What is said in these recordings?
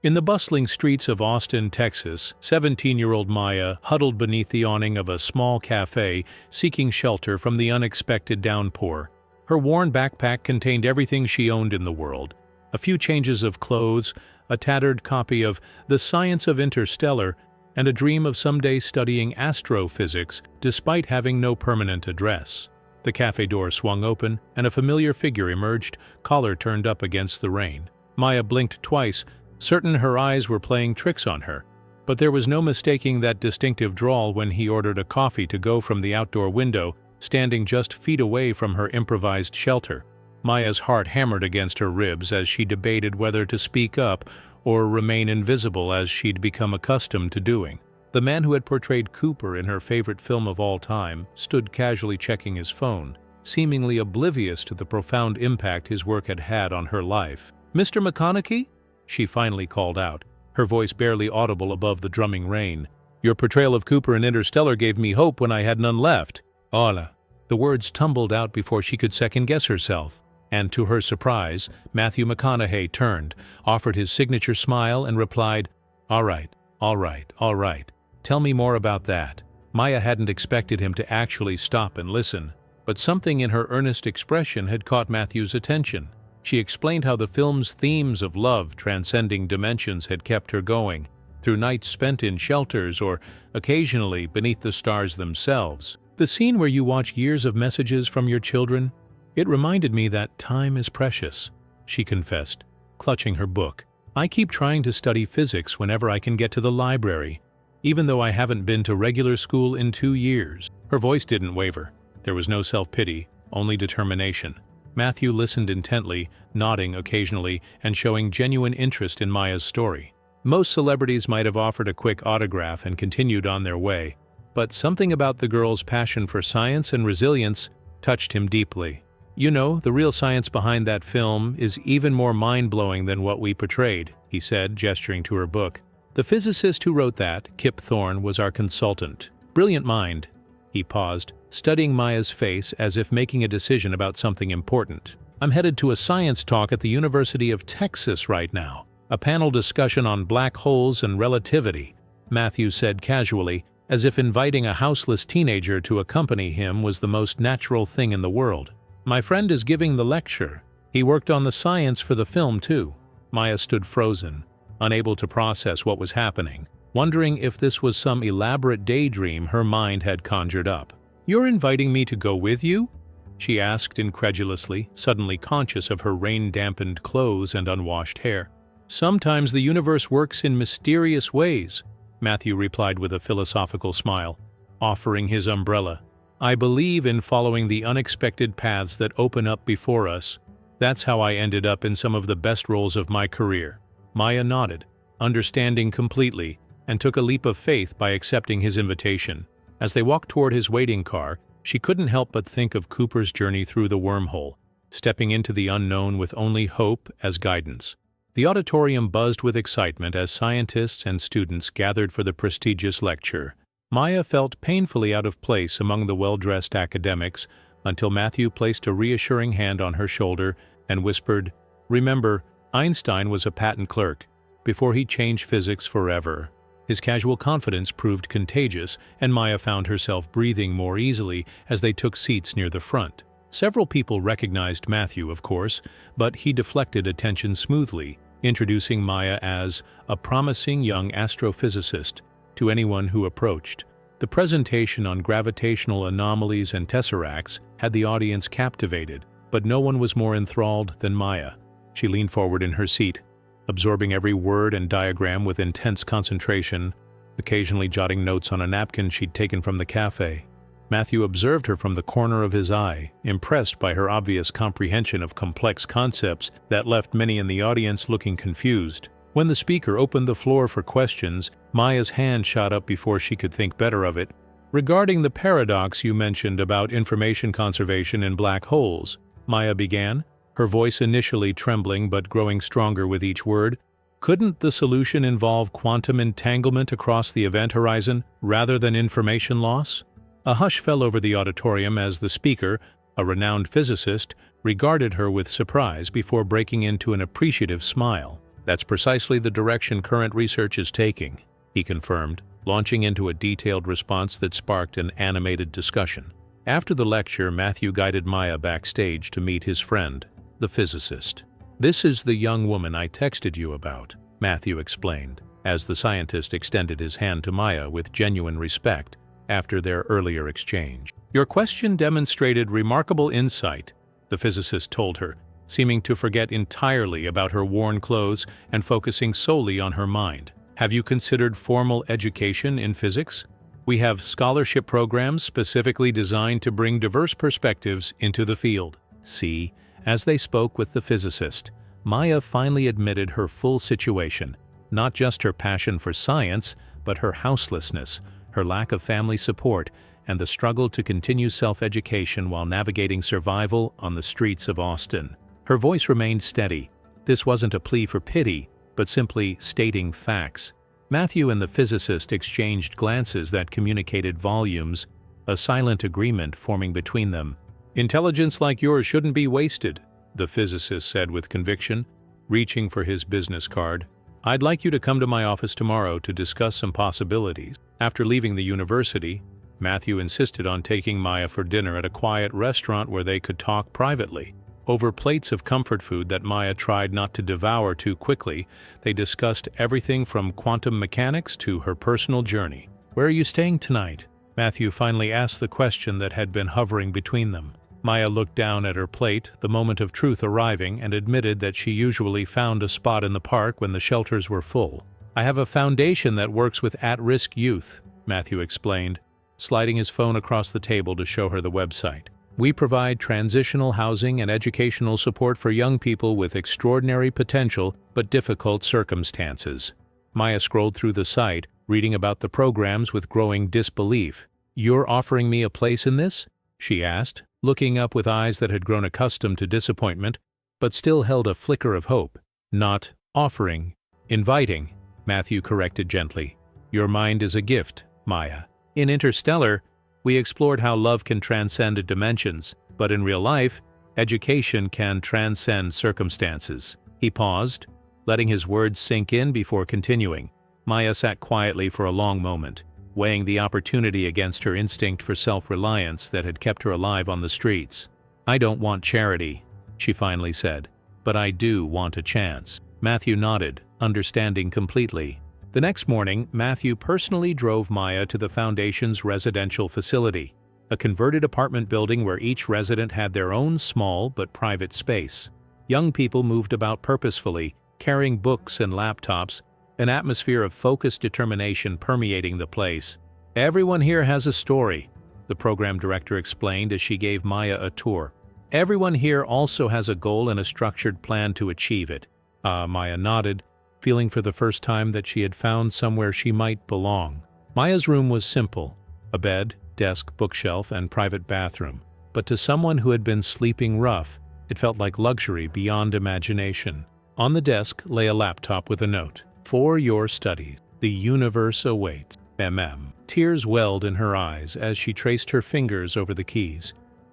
In the bustling streets of Austin, Texas, 17-year-old Maya huddled beneath the awning of a small café, seeking shelter from the unexpected downpour. Her worn backpack contained everything she owned in the world: a few changes of clothes, a tattered copy of The Science of Interstellar, and a dream of someday studying astrophysics despite having no permanent address. The cafe door swung open, and a familiar figure emerged, collar turned up against the rain. Maya blinked twice, certain her eyes were playing tricks on her, but there was no mistaking that distinctive drawl when he ordered a coffee to go from the outdoor window, standing just feet away from her improvised shelter. Maya's heart hammered against her ribs as she debated whether to speak up or remain invisible as she'd become accustomed to doing. The man who had portrayed Cooper in her favorite film of all time stood casually checking his phone, seemingly oblivious to the profound impact his work had had on her life. "Mr. McConaughey?" she finally called out, her voice barely audible above the drumming rain. "Your portrayal of Cooper in Interstellar gave me hope when I had none left." "Hola." The words tumbled out before she could second-guess herself, and to her surprise, Matthew McConaughey turned, offered his signature smile, and replied, "All right, all right, all right. Tell me more about that." Maya hadn't expected him to actually stop and listen, but something in her earnest expression had caught Matthew's attention. She explained how the film's themes of love transcending dimensions had kept her going, through nights spent in shelters or, occasionally, beneath the stars themselves. "The scene where you watch years of messages from your children? It reminded me that time is precious," she confessed, clutching her book. "I keep trying to study physics whenever I can get to the library, even though I haven't been to regular school in 2 years." Her voice didn't waver. There was no self-pity, only determination. Matthew listened intently, nodding occasionally and showing genuine interest in Maya's story. Most celebrities might have offered a quick autograph and continued on their way, but something about the girl's passion for science and resilience touched him deeply. "You know, the real science behind that film is even more mind-blowing than what we portrayed," he said, gesturing to her book. "The physicist who wrote that, Kip Thorne, was our consultant. Brilliant mind." He paused, studying Maya's face as if making a decision about something important. "I'm headed to a science talk at the University of Texas right now. A panel discussion on black holes and relativity," Matthew said casually, as if inviting a houseless teenager to accompany him was the most natural thing in the world. "My friend is giving the lecture. He worked on the science for the film, too." Maya stood frozen, unable to process what was happening, wondering if this was some elaborate daydream her mind had conjured up. "You're inviting me to go with you?" she asked incredulously, suddenly conscious of her rain-dampened clothes and unwashed hair. "Sometimes the universe works in mysterious ways," Matthew replied with a philosophical smile, offering his umbrella. "I believe in following the unexpected paths that open up before us. That's how I ended up in some of the best roles of my career." Maya nodded, understanding completely, and took a leap of faith by accepting his invitation. As they walked toward his waiting car, she couldn't help but think of Cooper's journey through the wormhole, stepping into the unknown with only hope as guidance. The auditorium buzzed with excitement as scientists and students gathered for the prestigious lecture. Maya felt painfully out of place among the well-dressed academics until Matthew placed a reassuring hand on her shoulder and whispered, "Remember, Einstein was a patent clerk before he changed physics forever." His casual confidence proved contagious, and Maya found herself breathing more easily as they took seats near the front. Several people recognized Matthew, of course, but he deflected attention smoothly, introducing Maya as a promising young astrophysicist to anyone who approached. The presentation on gravitational anomalies and tesseracts had the audience captivated, but no one was more enthralled than Maya. She leaned forward in her seat, absorbing every word and diagram with intense concentration, occasionally jotting notes on a napkin she'd taken from the cafe. Matthew observed her from the corner of his eye, impressed by her obvious comprehension of complex concepts that left many in the audience looking confused. When the speaker opened the floor for questions, Maya's hand shot up before she could think better of it. "Regarding the paradox you mentioned about information conservation in black holes," Maya began, her voice initially trembling but growing stronger with each word, "couldn't the solution involve quantum entanglement across the event horizon rather than information loss?" A hush fell over the auditorium as the speaker, a renowned physicist, regarded her with surprise before breaking into an appreciative smile. That's precisely the direction current research is taking, he confirmed, launching into a detailed response that sparked an animated discussion. After the lecture, Matthew guided Maya backstage to meet his friend, the physicist. "This is the young woman I texted you about," Matthew explained, as the scientist extended his hand to Maya with genuine respect after their earlier exchange. "Your question demonstrated remarkable insight," the physicist told her, seeming to forget entirely about her worn clothes and focusing solely on her mind. "Have you considered formal education in physics? We have scholarship programs specifically designed to bring diverse perspectives into the field." See, as they spoke with the physicist, Maya finally admitted her full situation, not just her passion for science, but her houselessness, her lack of family support, and the struggle to continue self-education while navigating survival on the streets of Austin. Her voice remained steady. This wasn't a plea for pity, but simply stating facts. Matthew and the physicist exchanged glances that communicated volumes, a silent agreement forming between them. "Intelligence like yours shouldn't be wasted," the physicist said with conviction, reaching for his business card. "I'd like you to come to my office tomorrow to discuss some possibilities." After leaving the university, Matthew insisted on taking Maya for dinner at a quiet restaurant where they could talk privately. Over plates of comfort food that Maya tried not to devour too quickly, they discussed everything from quantum mechanics to her personal journey. "Where are you staying tonight?" Matthew finally asked the question that had been hovering between them. Maya looked down at her plate, the moment of truth arriving, and admitted that she usually found a spot in the park when the shelters were full. "I have a foundation that works with at-risk youth," Matthew explained, sliding his phone across the table to show her the website. "We provide transitional housing and educational support for young people with extraordinary potential but difficult circumstances." Maya scrolled through the site, reading about the programs with growing disbelief. "You're offering me a place in this?" she asked, looking up with eyes that had grown accustomed to disappointment, but still held a flicker of hope. "Not offering, inviting," Matthew corrected gently. "Your mind is a gift, Maya. In Interstellar, we explored how love can transcend dimensions, but in real life, education can transcend circumstances." He paused, letting his words sink in before continuing. Maya sat quietly for a long moment, weighing the opportunity against her instinct for self-reliance that had kept her alive on the streets. "I don't want charity," she finally said, "but I do want a chance." Matthew nodded, understanding completely. The next morning, Matthew personally drove Maya to the Foundation's residential facility, a converted apartment building where each resident had their own small but private space. Young people moved about purposefully, carrying books and laptops, an atmosphere of focused determination permeating the place. "Everyone here has a story," the program director explained as she gave Maya a tour. "Everyone here also has a goal and a structured plan to achieve it." Maya nodded, feeling for the first time that she had found somewhere she might belong. Maya's room was simple, a bed, desk, bookshelf, and private bathroom. But to someone who had been sleeping rough, it felt like luxury beyond imagination. On the desk lay a laptop with a note. "For your studies, the universe awaits. MM." Tears welled in her eyes as she traced her fingers over the keys,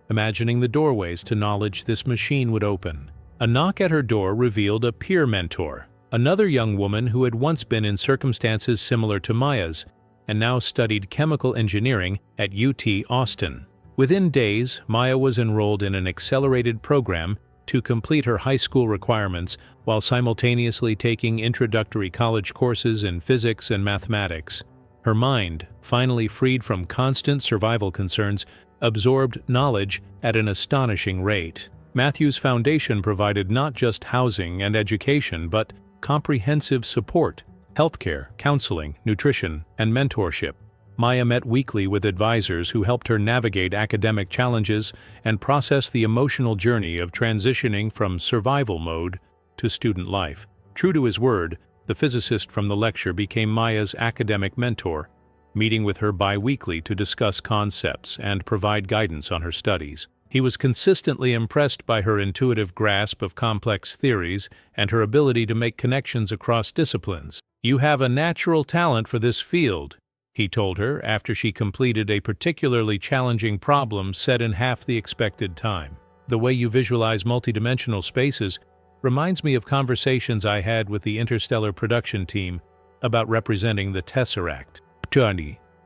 imagining the doorways to knowledge this machine would open. A knock at her door revealed a peer mentor, another young woman who had once been in circumstances similar to Maya's and now studied chemical engineering at UT Austin. Within days, Maya was enrolled in an accelerated program to complete her high school requirements while simultaneously taking introductory college courses in physics and mathematics. Her mind, finally freed from constant survival concerns, absorbed knowledge at an astonishing rate. Matthew's foundation provided not just housing and education, but comprehensive support, healthcare, counseling, nutrition, and mentorship. Maya met weekly with advisors who helped her navigate academic challenges and process the emotional journey of transitioning from survival mode to student life. True to his word, the physicist from the lecture became Maya's academic mentor, meeting with her bi-weekly to discuss concepts and provide guidance on her studies. He was consistently impressed by her intuitive grasp of complex theories and her ability to make connections across disciplines. "You have a natural talent for this field," he told her after she completed a particularly challenging problem set in half the expected time. "The way you visualize multidimensional spaces reminds me of conversations I had with the Interstellar production team about representing the Tesseract.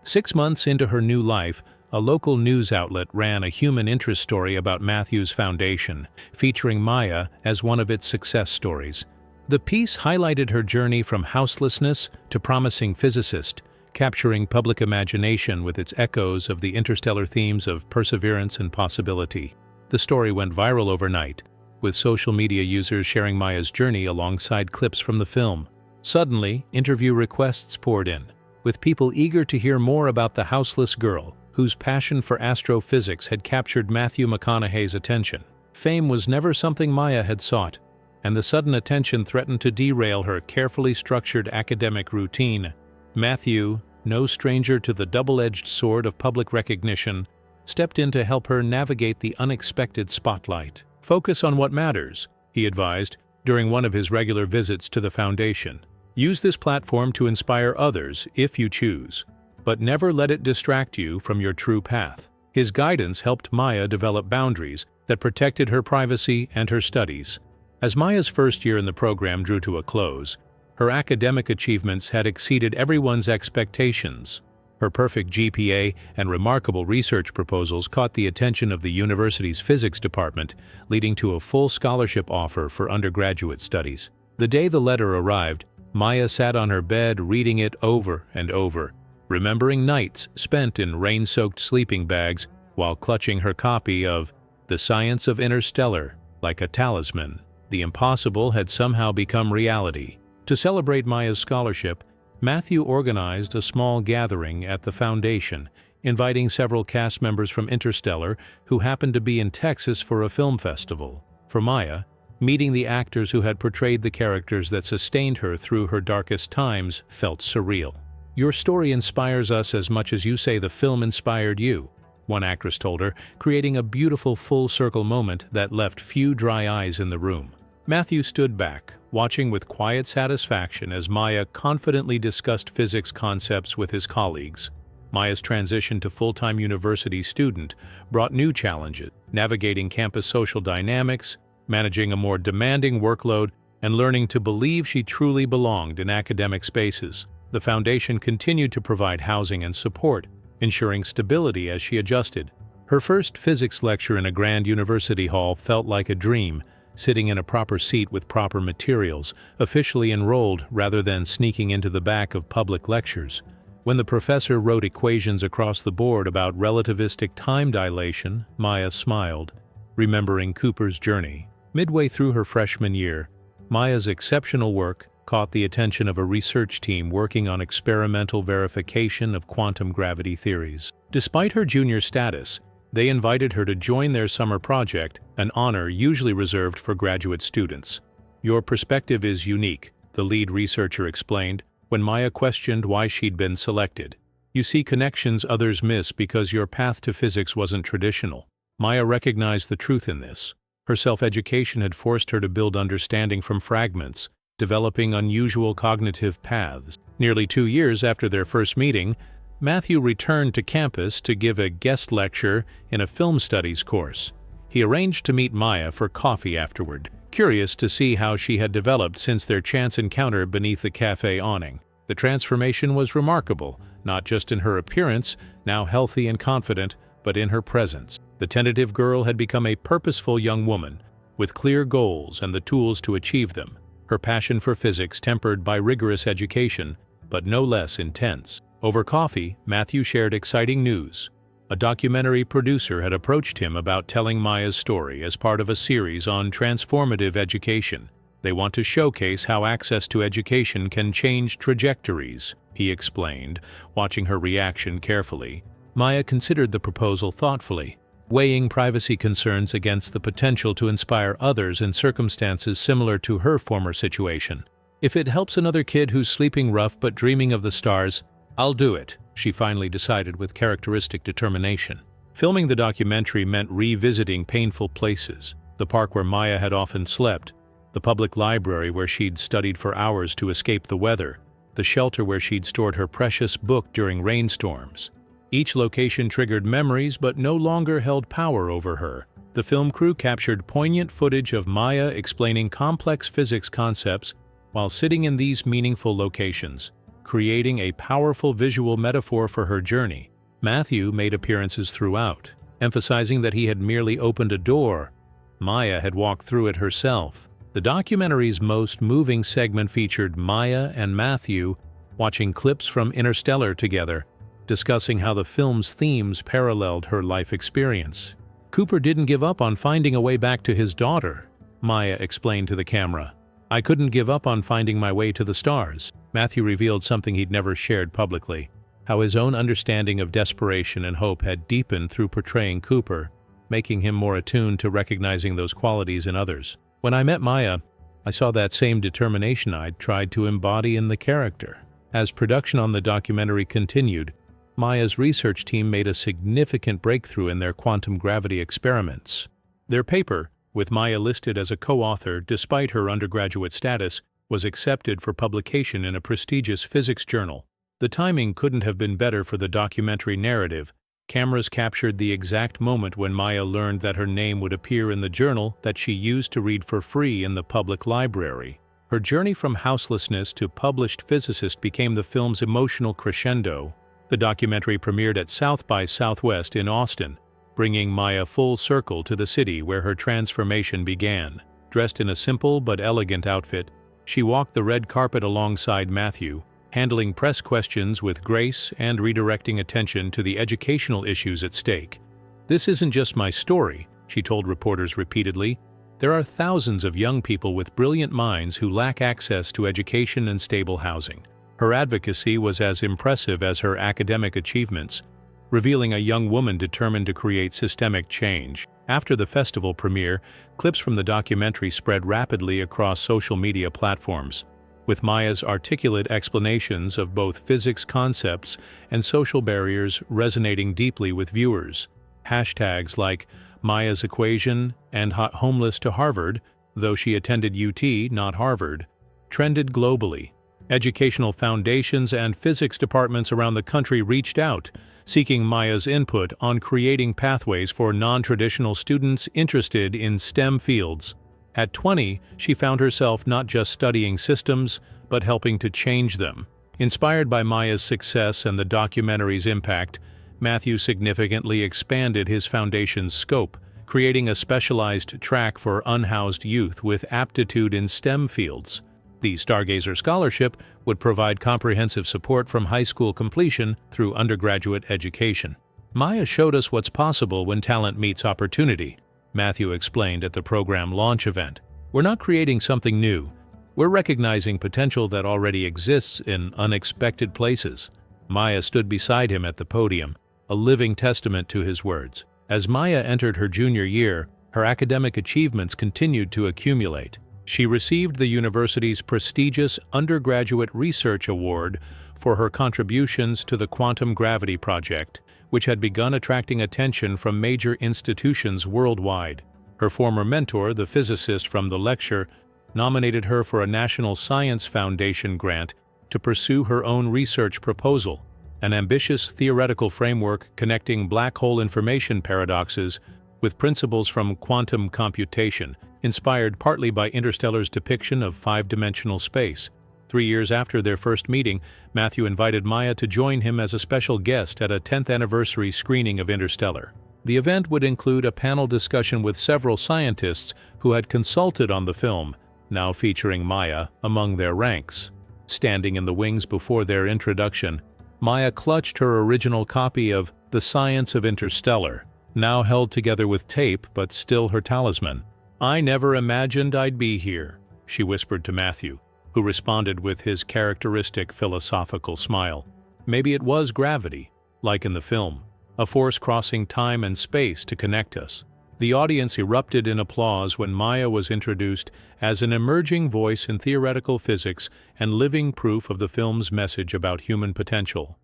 6 months into her new life, a local news outlet ran a human interest story about Matthew's foundation, featuring Maya as one of its success stories. The piece highlighted her journey from houselessness to promising physicist, capturing public imagination with its echoes of the interstellar themes of perseverance and possibility. The story went viral overnight, with social media users sharing Maya's journey alongside clips from the film. Suddenly, interview requests poured in, with people eager to hear more about the houseless girl, whose passion for astrophysics had captured Matthew McConaughey's attention. Fame was never something Maya had sought, and the sudden attention threatened to derail her carefully structured academic routine. Matthew, no stranger to the double-edged sword of public recognition, stepped in to help her navigate the unexpected spotlight. "Focus on what matters," he advised during one of his regular visits to the foundation. "Use this platform to inspire others if you choose, but never let it distract you from your true path." His guidance helped Maya develop boundaries that protected her privacy and her studies. As Maya's first year in the program drew to a close, her academic achievements had exceeded everyone's expectations. Her perfect GPA and remarkable research proposals caught the attention of the university's physics department, leading to a full scholarship offer for undergraduate studies. The day the letter arrived, Maya sat on her bed reading it over and over, remembering nights spent in rain-soaked sleeping bags while clutching her copy of The Science of Interstellar like a talisman. The impossible had somehow become reality. To celebrate Maya's scholarship, Matthew organized a small gathering at the foundation, inviting several cast members from Interstellar who happened to be in Texas for a film festival. For Maya, meeting the actors who had portrayed the characters that sustained her through her darkest times felt surreal. "Your story inspires us as much as you say the film inspired you," one actress told her, creating a beautiful full-circle moment that left few dry eyes in the room. Matthew stood back, watching with quiet satisfaction as Maya confidently discussed physics concepts with his colleagues. Maya's transition to full-time university student brought new challenges, navigating campus social dynamics, managing a more demanding workload, and learning to believe she truly belonged in academic spaces. The foundation continued to provide housing and support, ensuring stability as she adjusted. Her first physics lecture in a grand university hall felt like a dream, sitting in a proper seat with proper materials, officially enrolled rather than sneaking into the back of public lectures. When the professor wrote equations across the board about relativistic time dilation, Maya smiled, remembering Cooper's journey. Midway through her freshman year, Maya's exceptional work caught the attention of a research team working on experimental verification of quantum gravity theories. Despite her junior status, they invited her to join their summer project, an honor usually reserved for graduate students. "Your perspective is unique," the lead researcher explained, when Maya questioned why she'd been selected. "You see connections others miss because your path to physics wasn't traditional." Maya recognized the truth in this. Her self-education had forced her to build understanding from fragments, developing unusual cognitive paths. Nearly 2 years after their first meeting, Matthew returned to campus to give a guest lecture in a film studies course. He arranged to meet Maya for coffee afterward, curious to see how she had developed since their chance encounter beneath the café awning. The transformation was remarkable, not just in her appearance, now healthy and confident, but in her presence. The tentative girl had become a purposeful young woman, with clear goals and the tools to achieve them. Her passion for physics tempered by rigorous education, but no less intense. Over coffee, Matthew shared exciting news. A documentary producer had approached him about telling Maya's story as part of a series on transformative education. "They want to showcase how access to education can change trajectories," he explained, watching her reaction carefully. Maya considered the proposal thoughtfully, weighing privacy concerns against the potential to inspire others in circumstances similar to her former situation. "If it helps another kid who's sleeping rough but dreaming of the stars, I'll do it," she finally decided with characteristic determination. Filming the documentary meant revisiting painful places: the park where Maya had often slept, the public library where she'd studied for hours to escape the weather, the shelter where she'd stored her precious book during rainstorms. Each location triggered memories but no longer held power over her. The film crew captured poignant footage of Maya explaining complex physics concepts while sitting in these meaningful locations, creating a powerful visual metaphor for her journey. Matthew made appearances throughout, emphasizing that he had merely opened a door. Maya had walked through it herself. The documentary's most moving segment featured Maya and Matthew watching clips from Interstellar together, discussing how the film's themes paralleled her life experience. Cooper didn't give up on finding a way back to his daughter, Maya explained to the camera. I couldn't give up on finding my way to the stars. Matthew revealed something he'd never shared publicly, how his own understanding of desperation and hope had deepened through portraying Cooper, making him more attuned to recognizing those qualities in others. When I met Maya, I saw that same determination I'd tried to embody in the character. As production on the documentary continued, Maya's research team made a significant breakthrough in their quantum gravity experiments. Their paper, with Maya listed as a co-author despite her undergraduate status, was accepted for publication in a prestigious physics journal. The timing couldn't have been better for the documentary narrative. Cameras captured the exact moment when Maya learned that her name would appear in the journal that she used to read for free in the public library. Her journey from houselessness to published physicist became the film's emotional crescendo. The documentary premiered at South by Southwest in Austin, bringing Maya full circle to the city where her transformation began. Dressed in a simple but elegant outfit, she walked the red carpet alongside Matthew, handling press questions with grace and redirecting attention to the educational issues at stake. "This isn't just my story," she told reporters repeatedly. "There are thousands of young people with brilliant minds who lack access to education and stable housing." Her advocacy was as impressive as her academic achievements, revealing a young woman determined to create systemic change. After the festival premiere, clips from the documentary spread rapidly across social media platforms, with Maya's articulate explanations of both physics concepts and social barriers resonating deeply with viewers. Hashtags like Maya's equation and homeless to Harvard, though she attended UT, not Harvard, trended globally. Educational foundations and physics departments around the country reached out, seeking Maya's input on creating pathways for non-traditional students interested in STEM fields. At 20, she found herself not just studying systems, but helping to change them. Inspired by Maya's success and the documentary's impact, Matthew significantly expanded his foundation's scope, creating a specialized track for unhoused youth with aptitude in STEM fields. The Stargazer Scholarship would provide comprehensive support from high school completion through undergraduate education. Maya showed us what's possible when talent meets opportunity, Matthew explained at the program launch event. We're not creating something new. We're recognizing potential that already exists in unexpected places. Maya stood beside him at the podium, a living testament to his words. As Maya entered her junior year, her academic achievements continued to accumulate. She received the university's prestigious Undergraduate Research Award for her contributions to the Quantum Gravity Project, which had begun attracting attention from major institutions worldwide. Her former mentor, the physicist from the lecture, nominated her for a National Science Foundation grant to pursue her own research proposal, an ambitious theoretical framework connecting black hole information paradoxes with principles from quantum computation, inspired partly by Interstellar's depiction of five-dimensional space. 3 years after their first meeting, Matthew invited Maya to join him as a special guest at a 10th anniversary screening of Interstellar. The event would include a panel discussion with several scientists who had consulted on the film, now featuring Maya among their ranks. Standing in the wings before their introduction, Maya clutched her original copy of The Science of Interstellar, now held together with tape but still her talisman. "I never imagined I'd be here," she whispered to Matthew, who responded with his characteristic philosophical smile. "Maybe it was gravity, like in the film, a force crossing time and space to connect us." The audience erupted in applause when Maya was introduced as an emerging voice in theoretical physics and living proof of the film's message about human potential.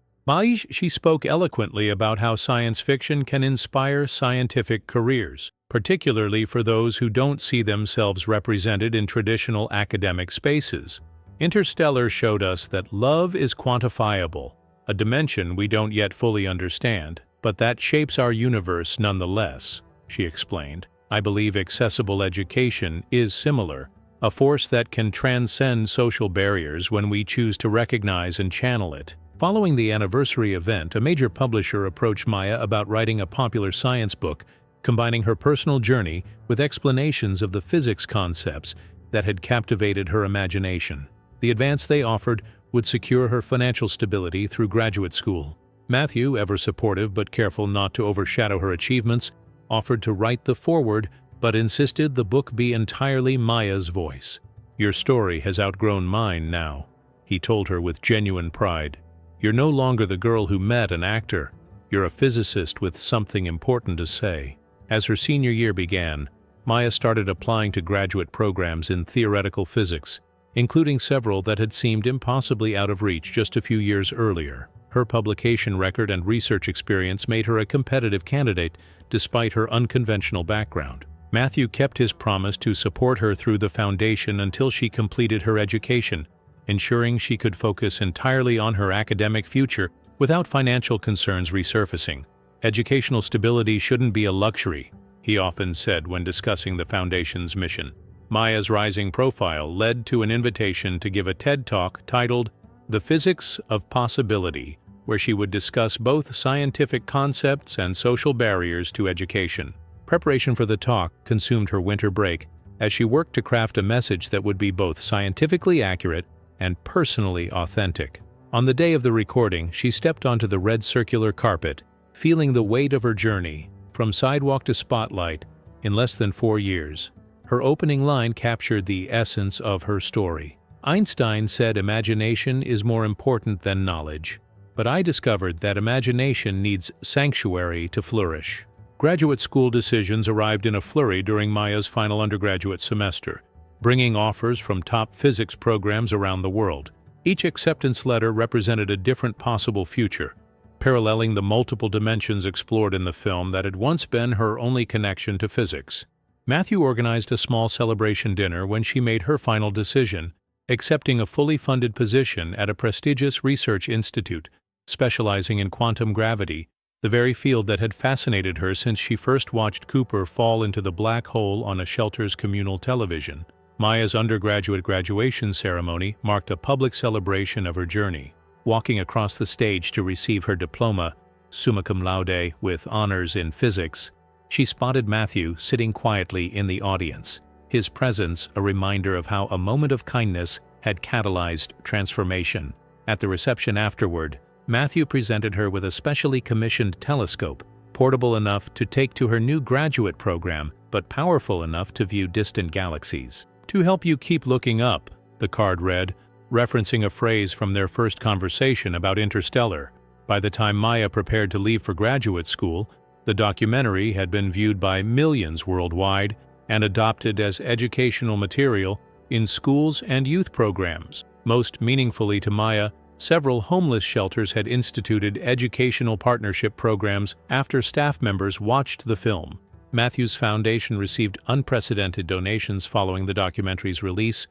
She spoke eloquently about how science fiction can inspire scientific careers, particularly for those who don't see themselves represented in traditional academic spaces. Interstellar showed us that love is quantifiable, a dimension we don't yet fully understand, but that shapes our universe nonetheless, she explained. I believe accessible education is similar, a force that can transcend social barriers when we choose to recognize and channel it. Following the anniversary event, a major publisher approached Maya about writing a popular science book, combining her personal journey with explanations of the physics concepts that had captivated her imagination. The advance they offered would secure her financial stability through graduate school. Matthew, ever supportive but careful not to overshadow her achievements, offered to write the foreword but insisted the book be entirely Maya's voice. "Your story has outgrown mine now," he told her with genuine pride. "You're no longer the girl who met an actor. You're a physicist with something important to say." As her senior year began, Maya started applying to graduate programs in theoretical physics, including several that had seemed impossibly out of reach just a few years earlier. Her publication record and research experience made her a competitive candidate despite her unconventional background. Matthew kept his promise to support her through the foundation until she completed her education, ensuring she could focus entirely on her academic future without financial concerns resurfacing. "Educational stability shouldn't be a luxury," he often said when discussing the foundation's mission. Maya's rising profile led to an invitation to give a TED Talk titled "The Physics of Possibility," where she would discuss both scientific concepts and social barriers to education. Preparation for the talk consumed her winter break as she worked to craft a message that would be both scientifically accurate and personally authentic. On the day of the recording, she stepped onto the red circular carpet, feeling the weight of her journey, from sidewalk to spotlight, in less than 4 years. Her opening line captured the essence of her story. "Einstein said imagination is more important than knowledge, but I discovered that imagination needs sanctuary to flourish." Graduate school decisions arrived in a flurry during Maya's final undergraduate semester, bringing offers from top physics programs around the world. Each acceptance letter represented a different possible future, paralleling the multiple dimensions explored in the film that had once been her only connection to physics. Matthew organized a small celebration dinner when she made her final decision, accepting a fully funded position at a prestigious research institute specializing in quantum gravity, the very field that had fascinated her since she first watched Cooper fall into the black hole on a shelter's communal television. Maya's undergraduate graduation ceremony marked a public celebration of her journey. Walking across the stage to receive her diploma, summa cum laude with honors in physics, she spotted Matthew sitting quietly in the audience, his presence a reminder of how a moment of kindness had catalyzed transformation. At the reception afterward, Matthew presented her with a specially commissioned telescope, portable enough to take to her new graduate program, but powerful enough to view distant galaxies. "To help you keep looking up," the card read, referencing a phrase from their first conversation about Interstellar. By the time Maya prepared to leave for graduate school, the documentary had been viewed by millions worldwide and adopted as educational material in schools and youth programs. Most meaningfully to Maya, several homeless shelters had instituted educational partnership programs after staff members watched the film. Matthew's foundation received unprecedented donations following the documentary's release,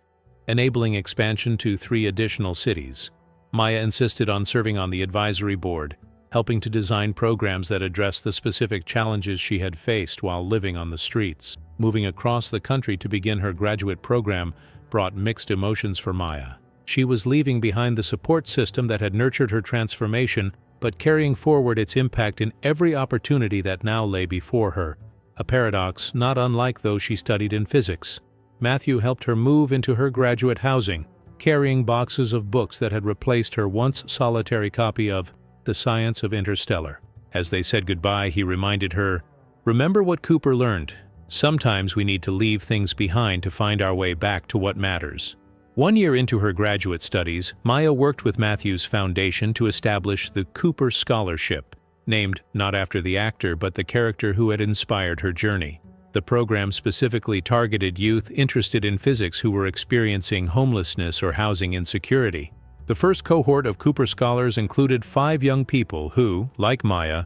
enabling expansion to 3 additional cities. Maya insisted on serving on the advisory board, helping to design programs that address the specific challenges she had faced while living on the streets. Moving across the country to begin her graduate program brought mixed emotions for Maya. She was leaving behind the support system that had nurtured her transformation, but carrying forward its impact in every opportunity that now lay before her, a paradox not unlike those she studied in physics. Matthew helped her move into her graduate housing, carrying boxes of books that had replaced her once solitary copy of The Science of Interstellar. As they said goodbye, he reminded her, "Remember what Cooper learned. Sometimes we need to leave things behind to find our way back to what matters." 1 year into her graduate studies, Maya worked with Matthew's foundation to establish the Cooper Scholarship, named not after the actor but the character who had inspired her journey. The program specifically targeted youth interested in physics who were experiencing homelessness or housing insecurity. The first cohort of Cooper scholars included 5 young people who, like Maya,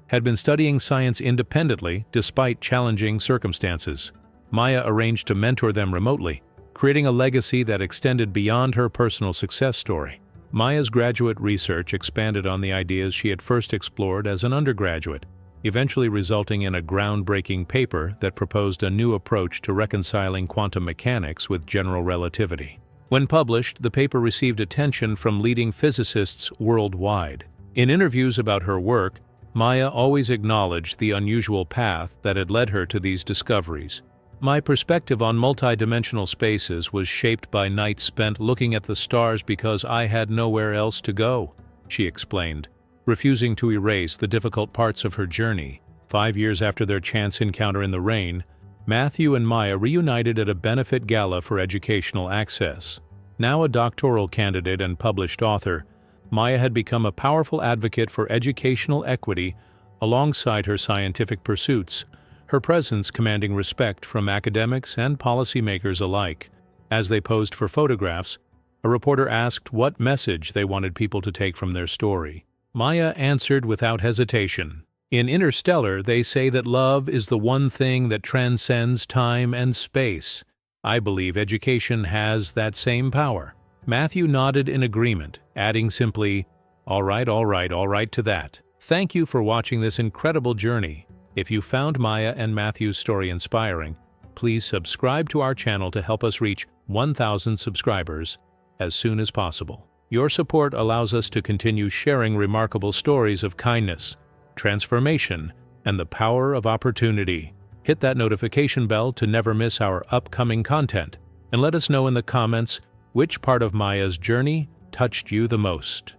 had been studying science independently despite challenging circumstances. Maya arranged to mentor them remotely, creating a legacy that extended beyond her personal success story. Maya's graduate research expanded on the ideas she had first explored as an undergraduate, eventually resulting in a groundbreaking paper that proposed a new approach to reconciling quantum mechanics with general relativity. When published, the paper received attention from leading physicists worldwide. In interviews about her work, Maya always acknowledged the unusual path that had led her to these discoveries. "My perspective on multidimensional spaces was shaped by nights spent looking at the stars because I had nowhere else to go," she explained, refusing to erase the difficult parts of her journey. 5 years after their chance encounter in the rain, Matthew and Maya reunited at a benefit gala for educational access. Now a doctoral candidate and published author, Maya had become a powerful advocate for educational equity alongside her scientific pursuits, her presence commanding respect from academics and policymakers alike. As they posed for photographs, a reporter asked what message they wanted people to take from their story. Maya answered without hesitation. "In Interstellar, they say that love is the one thing that transcends time and space. I believe education has that same power." Matthew nodded in agreement, adding simply, all right to that. Thank you for watching this incredible journey. If you found Maya and Matthew's story inspiring, please subscribe to our channel to help us reach 1,000 subscribers as soon as possible. Your support allows us to continue sharing remarkable stories of kindness, transformation, and the power of opportunity. Hit that notification bell to never miss our upcoming content, and let us know in the comments which part of Maya's journey touched you the most.